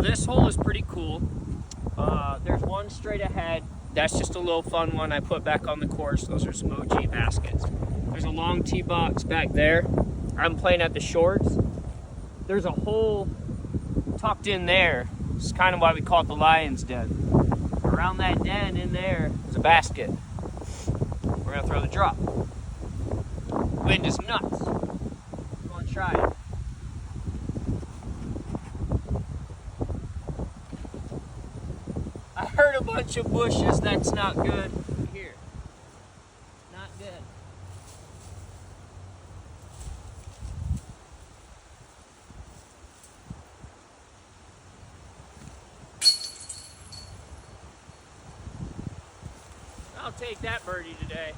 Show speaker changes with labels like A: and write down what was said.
A: this hole is pretty cool. There's one straight ahead. That's just a little fun one I put back on the course. Those are some OG baskets. There's a long tee box back there. I'm playing at the shorts. There's a hole tucked in there. It's kind of why we call it the lion's den. Around that den in there is a basket. We're gonna throw the drop. Wind is nuts. Come on, try it. I heard a bunch of bushes. That's not good. Here. Not good. I'll take that birdie today.